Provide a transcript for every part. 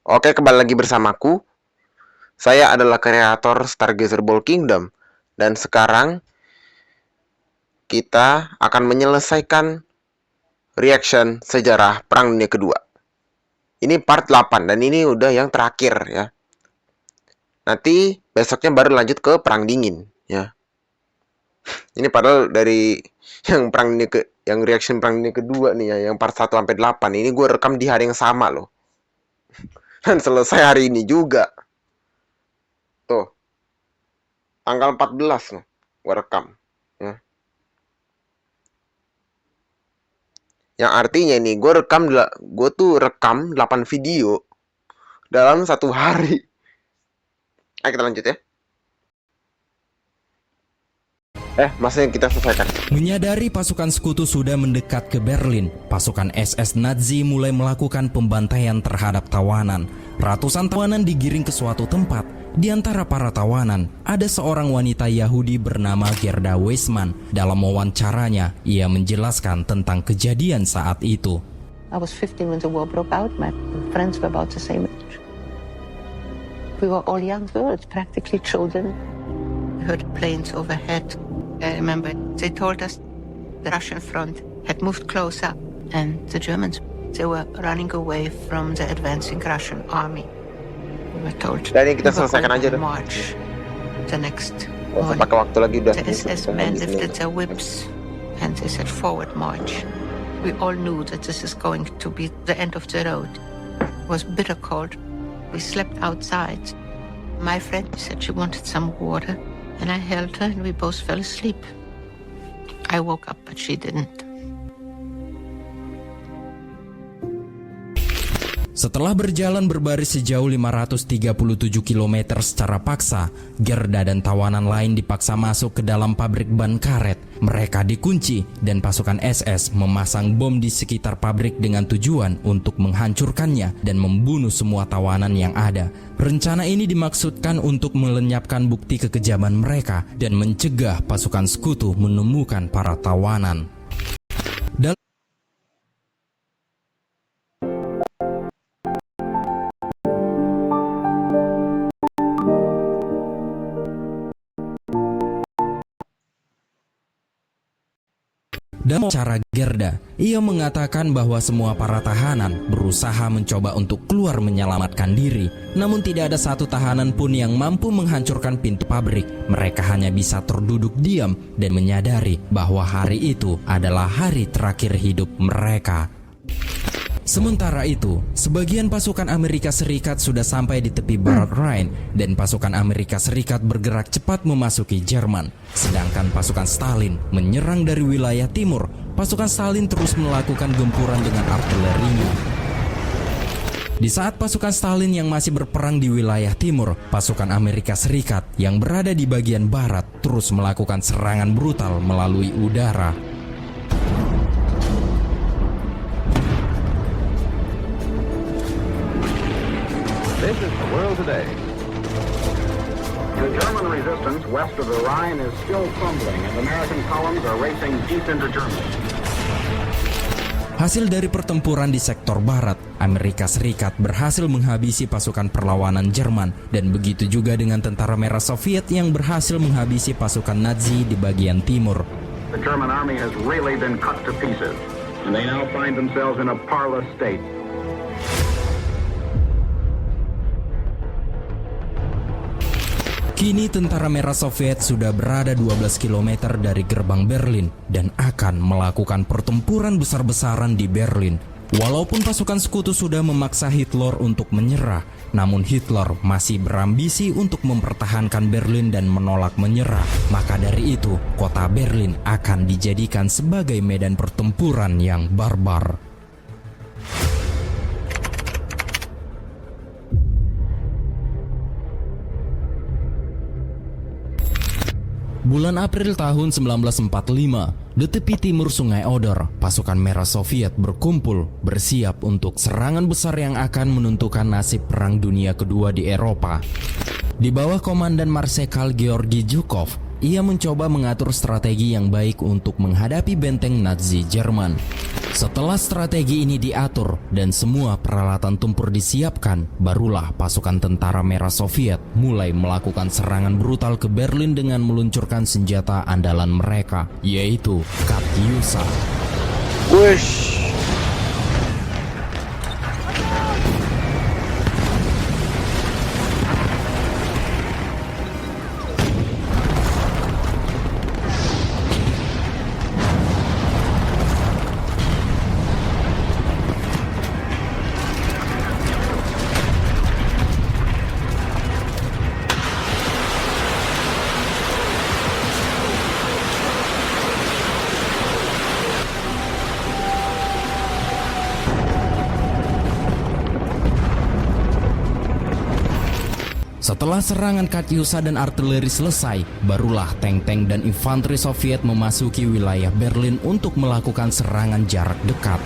Oke, kembali lagi bersamaku. Saya adalah kreator Stargazer Ball Kingdom. Dan sekarang kita akan menyelesaikan reaction sejarah Perang Dunia Kedua. Ini part 8 dan ini udah yang terakhir ya. Nanti besoknya baru lanjut ke Perang Dingin ya. Ini padahal dari yang yang reaction Perang Dunia Kedua nih ya, yang part 1 sampai 8 ini gue rekam di hari yang sama loh. Dan selesai hari ini juga. Tuh. Tanggal 14 loh gue rekam ya. Yang artinya nih gue tuh rekam 8 video dalam satu hari. Ayo kita lanjut ya. Masnya kita selesaikan. Menyadari pasukan sekutu sudah mendekat ke Berlin, pasukan SS Nazi mulai melakukan pembantaian terhadap tawanan. Ratusan tawanan digiring ke suatu tempat. Di antara para tawanan, ada seorang wanita Yahudi bernama Gerda Weissmann. Dalam wawancaranya, ia menjelaskan tentang kejadian saat itu. I was 15 when the war broke out. My friends were about the same age. We were all young girls, practically children. We heard planes overhead. I remember they told us the Russian front had moved closer and the Germans, they were running away from the advancing Russian army. We were told Dan kita selesaikan aja deh. March the next morning. Pakai waktu lagi udah. The SS men lifted their whips and they said forward march. We all knew that this is going to be the end of the road. It was bitter cold. We slept outside. My friend said she wanted some water. And I held her and we both fell asleep. I woke up but she didn't. Setelah berjalan berbaris sejauh 537 km secara paksa, Gerda dan tawanan lain dipaksa masuk ke dalam pabrik ban karet. Mereka dikunci dan pasukan SS memasang bom di sekitar pabrik dengan tujuan untuk menghancurkannya dan membunuh semua tawanan yang ada. Rencana ini dimaksudkan untuk melenyapkan bukti kekejaman mereka dan mencegah pasukan sekutu menemukan para tawanan. Dalam cara Gerda, ia mengatakan bahwa semua para tahanan berusaha mencoba untuk keluar menyelamatkan diri. Namun tidak ada satu tahanan pun yang mampu menghancurkan pintu pabrik. Mereka hanya bisa terduduk diam dan menyadari bahwa hari itu adalah hari terakhir hidup mereka. Sementara itu, sebagian pasukan Amerika Serikat sudah sampai di tepi barat Rhine dan pasukan Amerika Serikat bergerak cepat memasuki Jerman. Sedangkan pasukan Stalin menyerang dari wilayah timur. Pasukan Stalin terus melakukan gempuran dengan artilerinya. Di saat pasukan Stalin yang masih berperang di wilayah timur, pasukan Amerika Serikat yang berada di bagian barat terus melakukan serangan brutal melalui udara. This is the world today. The German resistance west of the Rhine is still crumbling, and American columns are racing deep into Germany. Hasil dari pertempuran di sektor barat, Amerika Serikat berhasil menghabisi pasukan perlawanan Jerman, dan begitu juga dengan tentara merah Soviet yang berhasil menghabisi pasukan Nazi di bagian timur. The German army has really been cut to pieces, and they now find themselves in a parlous state. Kini tentara merah Soviet sudah berada 12 km dari gerbang Berlin dan akan melakukan pertempuran besar-besaran di Berlin. Walaupun pasukan sekutu sudah memaksa Hitler untuk menyerah, namun Hitler masih berambisi untuk mempertahankan Berlin dan menolak menyerah. Maka dari itu, kota Berlin akan dijadikan sebagai medan pertempuran yang barbar. Bulan April tahun 1945, di tepi timur Sungai Oder, pasukan merah Soviet berkumpul bersiap untuk serangan besar yang akan menentukan nasib Perang Dunia Kedua di Eropa. Di bawah komandan Marsekal Georgi Zhukov, ia mencoba mengatur strategi yang baik untuk menghadapi benteng Nazi Jerman. Setelah strategi ini diatur dan semua peralatan tempur disiapkan, barulah pasukan tentara merah Soviet mulai melakukan serangan brutal ke Berlin dengan meluncurkan senjata andalan mereka, yaitu Katyusha. Wush. Setelah serangan Katyusha dan artileri selesai, barulah tank-tank dan infanteri Soviet memasuki wilayah Berlin untuk melakukan serangan jarak dekat.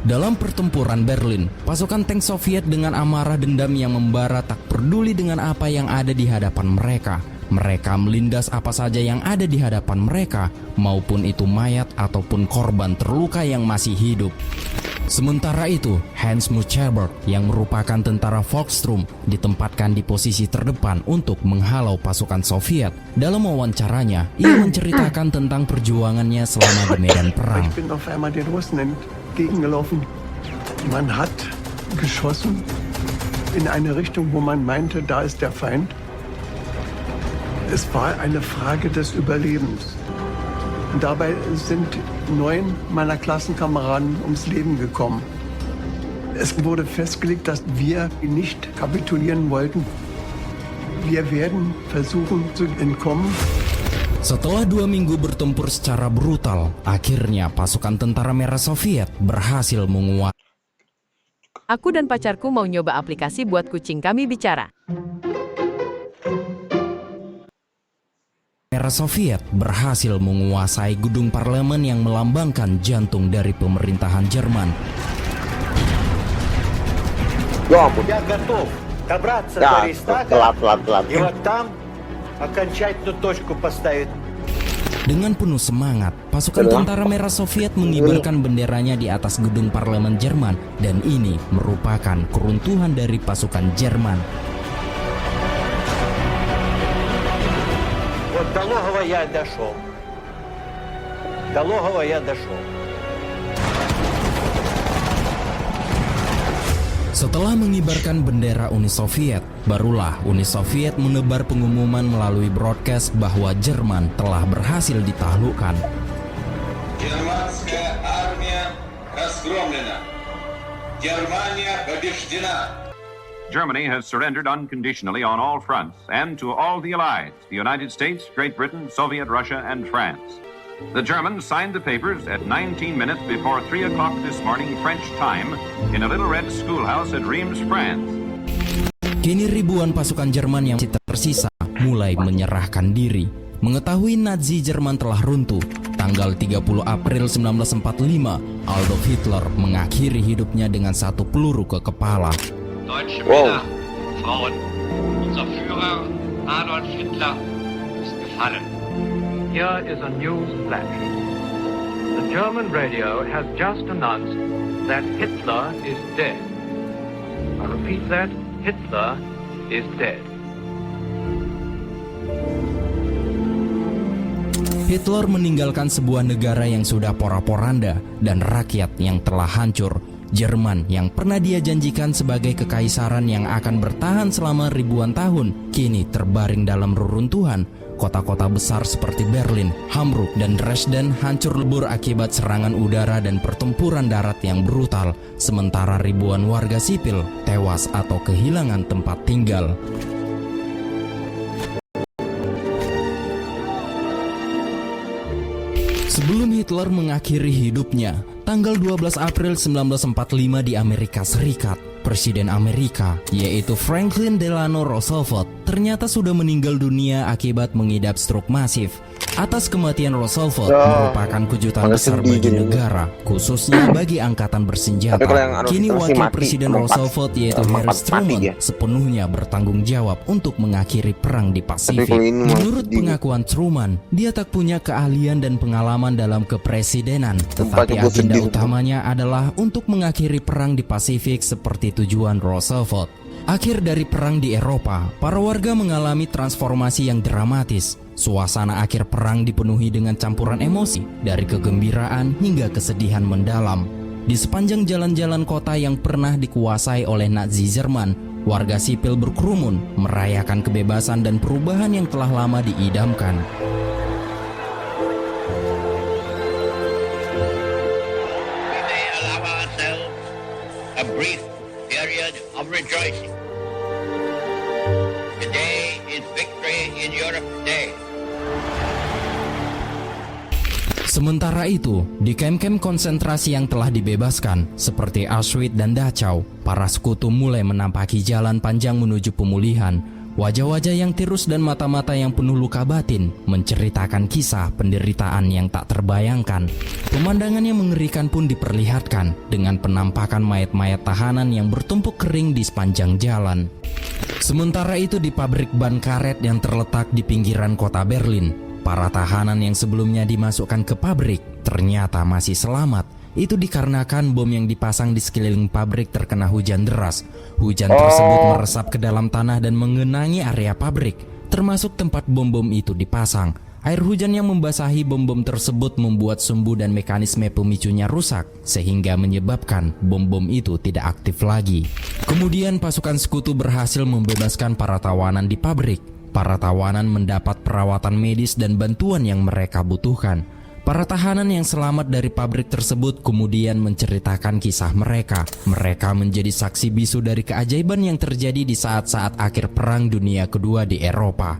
Dalam pertempuran Berlin, pasukan tank Soviet dengan amarah dendam yang membara tak peduli dengan apa yang ada di hadapan mereka. Mereka melindas apa saja yang ada di hadapan mereka, maupun itu mayat ataupun korban terluka yang masih hidup. Sementara itu, Hans Mucheberg yang merupakan tentara Volkssturm ditempatkan di posisi terdepan untuk menghalau pasukan Soviet. Dalam wawancaranya, ia menceritakan tentang perjuangannya selama di medan perang. Ich bin auf einmal den Russen entgegengelaufen. Man hat geschossen in eine Richtung, wo man meinte, da ist der Feind. Es war eine Frage des Überlebens. Und dabei sind 9 meiner Klassenkameraden ums Leben gekommen. Es wurde festgelegt, dass wir nicht kapitulieren wollten. Wir werden versuchen zu entkommen. Setelah 2 minggu bertempur secara brutal, akhirnya pasukan tentara merah Soviet berhasil menguasai. Aku dan pacarku mau nyoba aplikasi buat kucing kami bicara. Merah Soviet berhasil menguasai gedung parlemen yang melambangkan jantung dari pemerintahan Jerman. Ya ampun. Я готов добраться Ya, до Рейхстага telat. и вот там окончательную точку поставить. Dengan penuh semangat, pasukan tentara merah Soviet mengibarkan benderanya di atas gedung parlemen Jerman, dan ini merupakan keruntuhan dari pasukan Jerman. Вот до логова я дошел. До логова я дошел. Setelah mengibarkan bendera Uni Soviet, barulah Uni Soviet menebar pengumuman melalui broadcast bahwa Jerman telah berhasil ditaklukkan. Германская армия разгромлена. Германия побеждена. Germany has surrendered unconditionally on all fronts and to all the Allies, the United States, Great Britain, Soviet Russia, and France. The Germans signed the papers at 19 minutes before 3 o'clock this morning French time in a little red schoolhouse at Reims, France. Kini ribuan pasukan Jerman yang masih tersisa mulai menyerahkan diri. Mengetahui Nazi Jerman telah runtuh, tanggal 30 April 1945, Adolf Hitler mengakhiri hidupnya dengan 1 peluru ke kepala. Deutsche Männer, Frauen, unser Führer Adolf Hitler ist gefallen. Here is a news flash. The German radio has just announced that Hitler is dead. I repeat that, Hitler is dead. Hitler meninggalkan sebuah negara yang sudah porak-poranda dan rakyat yang telah hancur. Jerman yang pernah dia janjikan sebagai kekaisaran yang akan bertahan selama ribuan tahun, kini terbaring dalam reruntuhan. Kota-kota besar seperti Berlin, Hamburg, dan Dresden hancur lebur akibat serangan udara dan pertempuran darat yang brutal, sementara ribuan warga sipil tewas atau kehilangan tempat tinggal. Hitler mengakhiri hidupnya, tanggal 12 April 1945 di Amerika Serikat, Presiden Amerika, yaitu Franklin Delano Roosevelt, ternyata sudah meninggal dunia akibat mengidap stroke masif. Atas kematian Roosevelt merupakan kejutan besar bagi negara, khususnya bagi angkatan bersenjata. Kini wakil Presiden Roosevelt yaitu Harry Truman sepenuhnya bertanggung jawab untuk mengakhiri perang di Pasifik. Menurut pengakuan Truman, dia tak punya keahlian dan pengalaman dalam kepresidenan, tetapi agenda utamanya adalah untuk mengakhiri perang di Pasifik seperti tujuan Roosevelt. Akhir dari perang di Eropa, para warga mengalami transformasi yang dramatis. Suasana akhir perang dipenuhi dengan campuran emosi, dari kegembiraan hingga kesedihan mendalam. Di sepanjang jalan-jalan kota yang pernah dikuasai oleh Nazi Jerman, warga sipil berkerumun, merayakan kebebasan dan perubahan yang telah lama diidamkan. We may allow ourselves a brief period of rejoicing. Today is Victory in Europe Day. Sementara itu, di kem-kem konsentrasi yang telah dibebaskan, seperti Auschwitz dan Dachau, para sekutu mulai menampaki jalan panjang menuju pemulihan. Wajah-wajah yang tirus dan mata-mata yang penuh luka batin menceritakan kisah penderitaan yang tak terbayangkan. Pemandangan yang mengerikan pun diperlihatkan dengan penampakan mayat-mayat tahanan yang bertumpuk kering di sepanjang jalan. Sementara itu di pabrik ban karet yang terletak di pinggiran kota Berlin, para tahanan yang sebelumnya dimasukkan ke pabrik ternyata masih selamat. Itu dikarenakan bom yang dipasang di sekeliling pabrik terkena hujan deras. Hujan tersebut meresap ke dalam tanah dan mengenangi area pabrik, termasuk tempat bom-bom itu dipasang. Air hujan yang membasahi bom-bom tersebut membuat sumbu dan mekanisme pemicunya rusak, sehingga menyebabkan bom-bom itu tidak aktif lagi. Kemudian pasukan sekutu berhasil membebaskan para tawanan di pabrik. Para tawanan mendapat perawatan medis dan bantuan yang mereka butuhkan. Para tahanan yang selamat dari pabrik tersebut kemudian menceritakan kisah mereka. Mereka menjadi saksi bisu dari keajaiban yang terjadi di saat-saat akhir Perang Dunia Kedua di Eropa.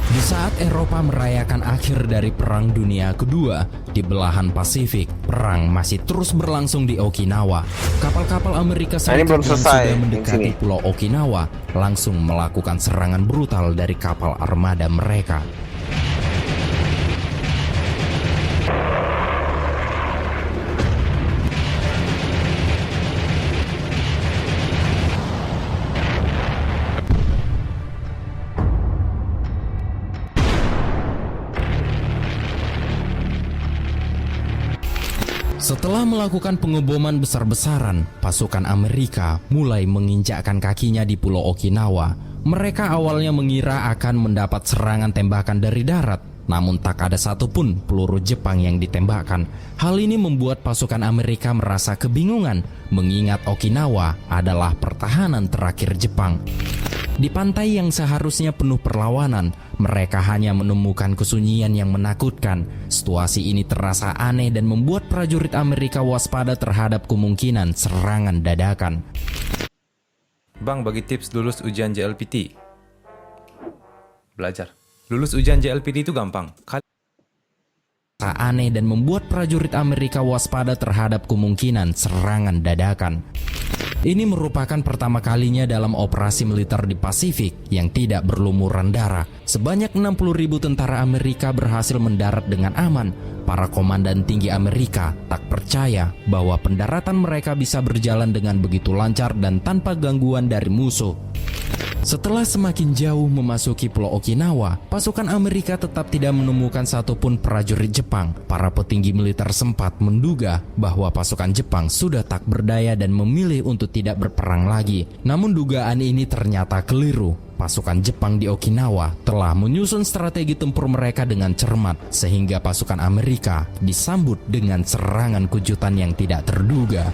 Di saat Eropa merayakan akhir dari Perang Dunia Kedua, di belahan Pasifik, perang masih terus berlangsung di Okinawa. Kapal-kapal Amerika Serikat yang sudah mendekati Pulau Okinawa langsung melakukan serangan brutal dari kapal armada mereka. Setelah melakukan pengeboman besar-besaran, pasukan Amerika mulai menginjakkan kakinya di Pulau Okinawa. Mereka awalnya mengira akan mendapat serangan tembakan dari darat, namun tak ada satupun peluru Jepang yang ditembakkan. Hal ini membuat pasukan Amerika merasa kebingungan, mengingat Okinawa adalah pertahanan terakhir Jepang. Di pantai yang seharusnya penuh perlawanan, mereka hanya menemukan kesunyian yang menakutkan. Situasi ini terasa aneh dan membuat prajurit Amerika waspada terhadap kemungkinan serangan dadakan. Bang, bagi tips lulus ujian JLPT. Belajar. Lulus ujian JLPT itu gampang. Aneh dan membuat prajurit Amerika waspada terhadap kemungkinan serangan dadakan. Ini merupakan pertama kalinya dalam operasi militer di Pasifik yang tidak berlumuran darah. Sebanyak 60.000 tentara Amerika berhasil mendarat dengan aman. Para komandan tinggi Amerika tak percaya bahwa pendaratan mereka bisa berjalan dengan begitu lancar dan tanpa gangguan dari musuh. Setelah semakin jauh memasuki Pulau Okinawa, pasukan Amerika tetap tidak menemukan satupun prajurit Jepang. Para petinggi militer sempat menduga bahwa pasukan Jepang sudah tak berdaya dan memilih untuk tidak berperang lagi. Namun dugaan ini ternyata keliru. Pasukan Jepang di Okinawa telah menyusun strategi tempur mereka dengan cermat, sehingga pasukan Amerika disambut dengan serangan kejutan yang tidak terduga.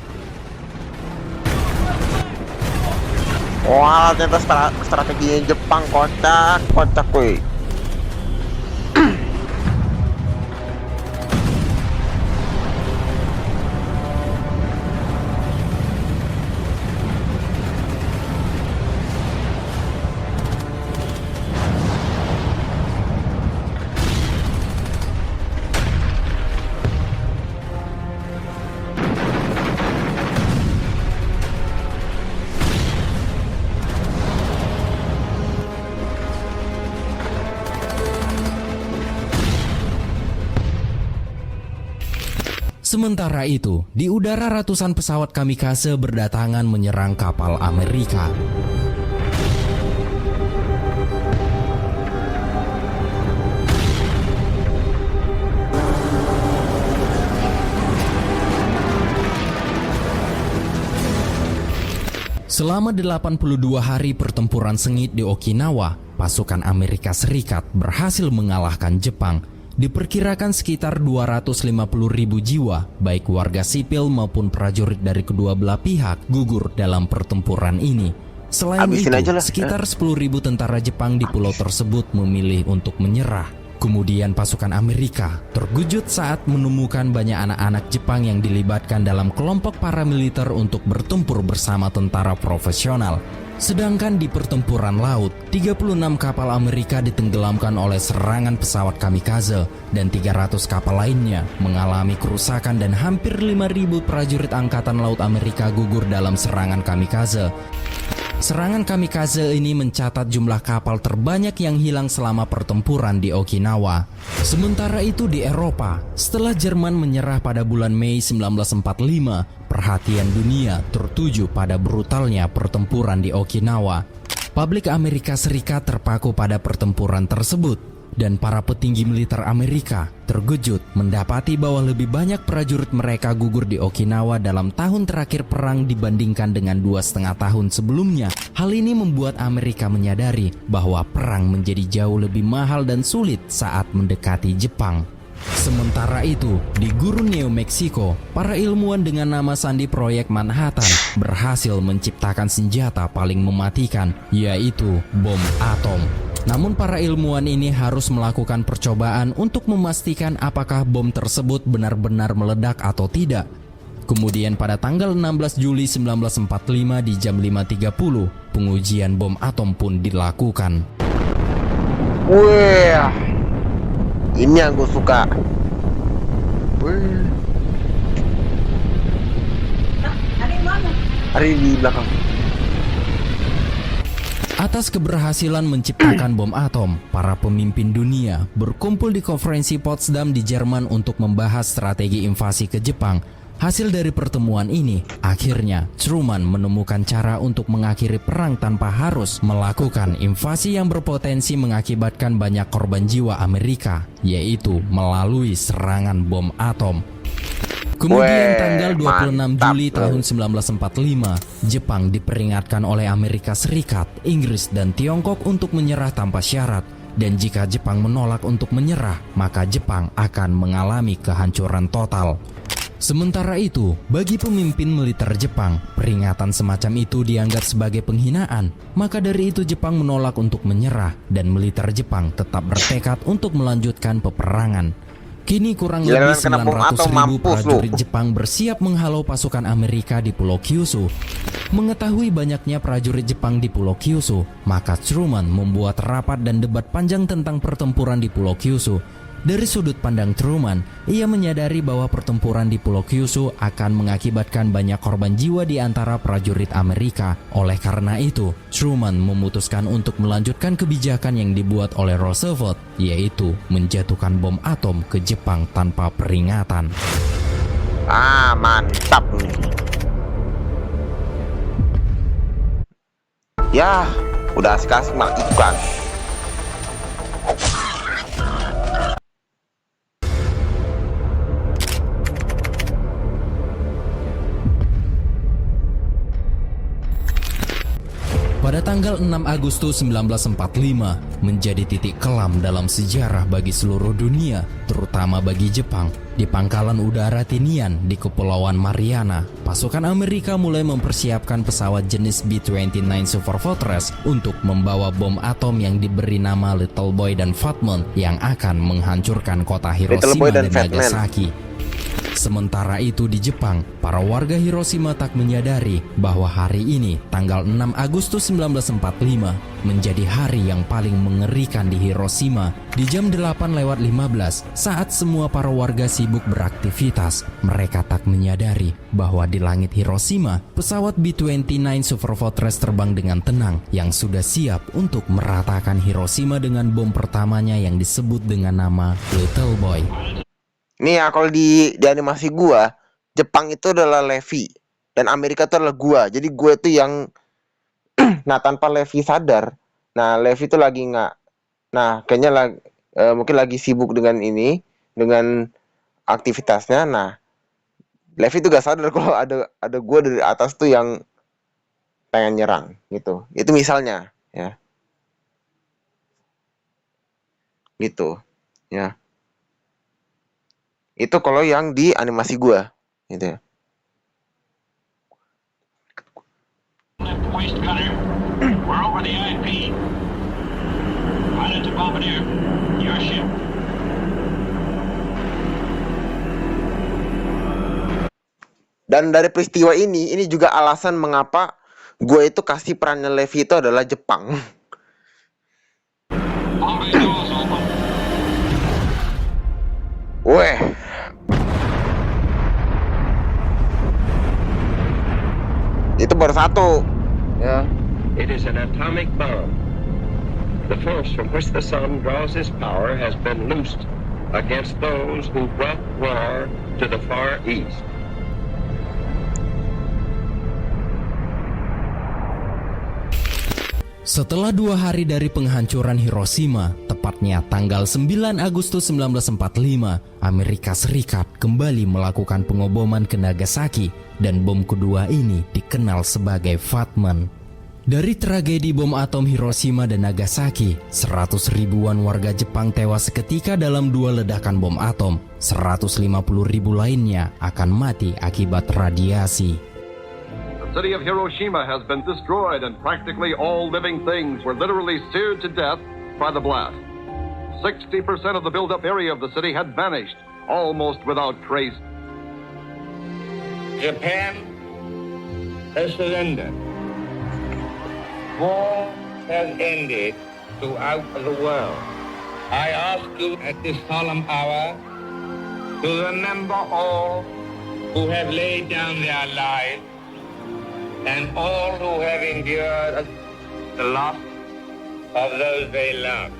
Wah, ternyata strateginya Jepang kocak kuy. Sementara itu, di udara ratusan pesawat kamikaze berdatangan menyerang kapal Amerika. Selama 82 hari pertempuran sengit di Okinawa, pasukan Amerika Serikat berhasil mengalahkan Jepang. Diperkirakan sekitar 250.000 jiwa, baik warga sipil maupun prajurit dari kedua belah pihak, gugur dalam pertempuran ini. Selain itu, sekitar 10.000 tentara Jepang di pulau tersebut memilih untuk menyerah. Kemudian pasukan Amerika terkejut saat menemukan banyak anak-anak Jepang yang dilibatkan dalam kelompok paramiliter untuk bertempur bersama tentara profesional. Sedangkan di pertempuran laut, 36 kapal Amerika ditenggelamkan oleh serangan pesawat kamikaze dan 300 kapal lainnya mengalami kerusakan dan hampir 5.000 prajurit Angkatan Laut Amerika gugur dalam serangan kamikaze. Serangan kamikaze ini mencatat jumlah kapal terbanyak yang hilang selama pertempuran di Okinawa. Sementara itu di Eropa, setelah Jerman menyerah pada bulan Mei 1945, perhatian dunia tertuju pada brutalnya pertempuran di Okinawa. Publik Amerika Serikat terpaku pada pertempuran tersebut. Dan para petinggi militer Amerika terkejut mendapati bahwa lebih banyak prajurit mereka gugur di Okinawa dalam tahun terakhir perang dibandingkan dengan 2,5 tahun sebelumnya. Hal ini membuat Amerika menyadari bahwa perang menjadi jauh lebih mahal dan sulit saat mendekati Jepang. Sementara itu, di gurun New Mexico, para ilmuwan dengan nama sandi Proyek Manhattan berhasil menciptakan senjata paling mematikan, yaitu bom atom. Namun para ilmuwan ini harus melakukan percobaan untuk memastikan apakah bom tersebut benar-benar meledak atau tidak. Kemudian pada tanggal 16 Juli 1945 di jam 5.30, pengujian bom atom pun dilakukan. Wih, ini yang gue suka. Wih. Hari di belakang. Atas keberhasilan menciptakan bom atom, para pemimpin dunia berkumpul di konferensi Potsdam di Jerman untuk membahas strategi invasi ke Jepang. Hasil dari pertemuan ini, akhirnya Truman menemukan cara untuk mengakhiri perang tanpa harus melakukan invasi yang berpotensi mengakibatkan banyak korban jiwa Amerika, yaitu melalui serangan bom atom. Kemudian tanggal 26 Juli tahun 1945, Jepang diperingatkan oleh Amerika Serikat, Inggris, dan Tiongkok untuk menyerah tanpa syarat. Dan jika Jepang menolak untuk menyerah, maka Jepang akan mengalami kehancuran total. Sementara itu, bagi pemimpin militer Jepang, peringatan semacam itu dianggap sebagai penghinaan. Maka dari itu Jepang menolak untuk menyerah, dan militer Jepang tetap bertekad untuk melanjutkan peperangan. Kini kurang lebih 900.000 prajurit Jepang bersiap menghalau pasukan Amerika di Pulau Kyushu. Mengetahui banyaknya prajurit Jepang di Pulau Kyushu, maka Truman membuat rapat dan debat panjang tentang pertempuran di Pulau Kyushu. Dari sudut pandang Truman, ia menyadari bahwa pertempuran di Pulau Kyushu akan mengakibatkan banyak korban jiwa di antara prajurit Amerika. Oleh karena itu, Truman memutuskan untuk melanjutkan kebijakan yang dibuat oleh Roosevelt, yaitu menjatuhkan bom atom ke Jepang tanpa peringatan. Ah, mantap nih. Ya, udah asik-asik malah iklan. Pada tanggal 6 Agustus 1945 menjadi titik kelam dalam sejarah bagi seluruh dunia, terutama bagi Jepang. Di pangkalan udara Tinian di Kepulauan Mariana, pasukan Amerika mulai mempersiapkan pesawat jenis B-29 Super Fortress untuk membawa bom atom yang diberi nama Little Boy dan Fat Man yang akan menghancurkan kota Hiroshima dan Nagasaki. Sementara itu di Jepang, para warga Hiroshima tak menyadari bahwa hari ini, tanggal 6 Agustus 1945, menjadi hari yang paling mengerikan di Hiroshima. Di jam 8:15, saat semua para warga sibuk beraktivitas, mereka tak menyadari bahwa di langit Hiroshima, pesawat B-29 Super Fortress terbang dengan tenang yang sudah siap untuk meratakan Hiroshima dengan bom pertamanya yang disebut dengan nama Little Boy. Nih ya, kalau di animasi gua, Jepang itu adalah Levi dan Amerika itu adalah gua. Jadi gua itu yang nah tanpa Levi sadar. Nah, Levi itu lagi nggak. Nah, kayaknya mungkin lagi sibuk dengan ini, dengan aktivitasnya. Nah, Levi itu gak sadar kalau ada gua dari atas tuh yang pengen nyerang gitu. Itu misalnya ya. Gitu. Ya. Itu kalau yang di animasi gua gitu ya. Waste gunner, we're over the IP. Pilot to Bombardier, your ship. Dan dari peristiwa ini juga alasan mengapa gue itu kasih perannya Levi itu adalah Jepang. Weh. Itu baru satu. Ya. It is an atomic bomb. The force from which the sun draws its power has been loosed against those who brought war to the Far East. Setelah 2 hari dari penghancuran Hiroshima, tepatnya tanggal 9 Agustus 1945, Amerika Serikat kembali melakukan pengoboman ke Nagasaki dan bom kedua ini dikenal sebagai Fatman. Dari tragedi bom atom Hiroshima dan Nagasaki, 100 ribuan warga Jepang tewas seketika dalam 2 ledakan bom atom. 150 ribu lainnya akan mati akibat radiasi. The city of Hiroshima has been destroyed and practically all living things were literally seared to death by the blast. 60% of the built-up area of the city had vanished, almost without trace. Japan has surrendered. War has ended throughout the world. I ask you at this solemn hour to remember all who have laid down their lives and all who have endured the loss of those they love.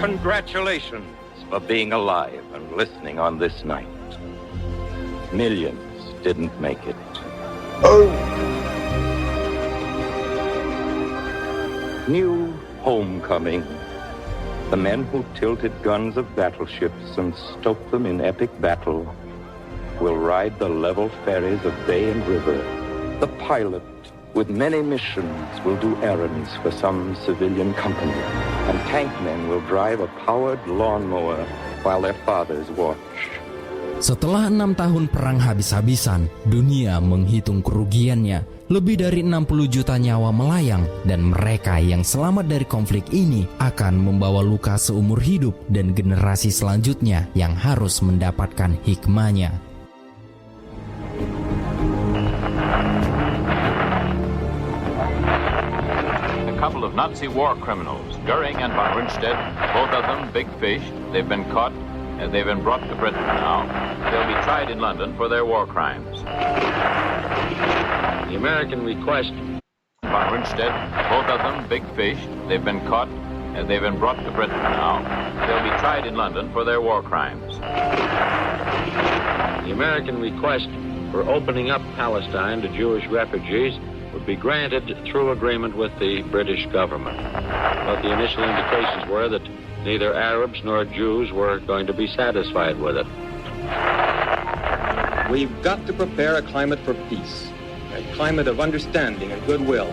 Congratulations for being alive and listening on this night. Millions didn't make it. New homecoming. The men who tilted guns of battleships and stoked them in epic battle will ride the level ferries of bay and river. The pilot, with many missions, will do errands for some civilian company. And tank men will drive a powered lawnmower while their fathers watch. Setelah 6 tahun perang habis-habisan, dunia menghitung kerugiannya. Lebih dari 60 juta nyawa melayang, dan mereka yang selamat dari konflik ini akan membawa luka seumur hidup dan generasi selanjutnya yang harus mendapatkan hikmahnya. A couple of Nazi war criminals, Goering and von Rundstedt, both of them big fish. They've been caught and they've been brought to Britain now. They'll be tried in London for their war crimes. The American request. Von Rundstedt, both of them big fish. They've been caught and they've been brought to Britain now. They'll be tried in London for their war crimes. The American request for opening up Palestine to Jewish refugees would be granted through agreement with the British government. But the initial indications were that neither Arabs nor Jews were going to be satisfied with it. We've got to prepare a climate for peace, a climate of understanding and goodwill.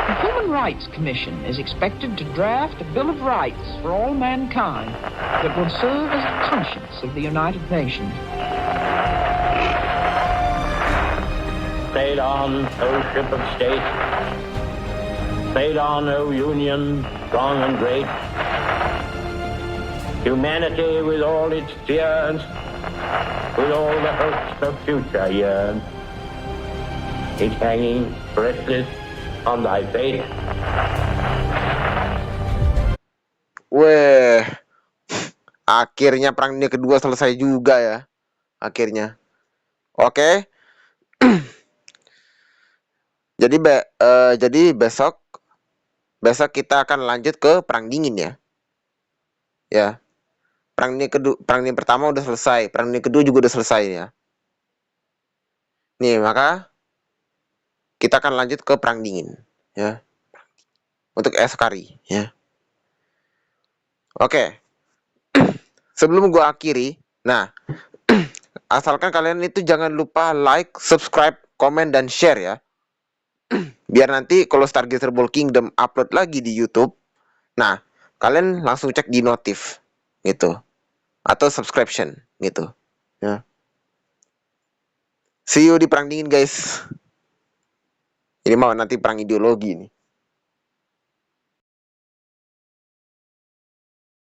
The Human Rights Commission is expected to draft a Bill of Rights for all mankind that will serve as the conscience of the United Nations. Sail on, O ship of state. Sail on, O Union, strong and great. Humanity with all its fears, with all the hopes of future years, is hanging breathless on thy fate. Weh, akhirnya perang dunia kedua selesai juga ya, akhirnya. Oke. Jadi besok besok kita akan lanjut ke Perang Dingin ya. Ya. Perang Dingin pertama udah selesai, Perang Dingin kedua juga udah selesai ya. Nih, maka kita akan lanjut ke Perang Dingin ya. Untuk esok hari ya. Oke. Sebelum gua akhiri, nah, asalkan kalian itu jangan lupa like, subscribe, komen, dan share ya. Biar nanti kalau Stargazer Ball Kingdom upload lagi di YouTube, nah, kalian langsung cek di notif gitu. Atau subscription gitu. Ya. See you di Perang Dingin guys. Ini mau nanti perang ideologi nih.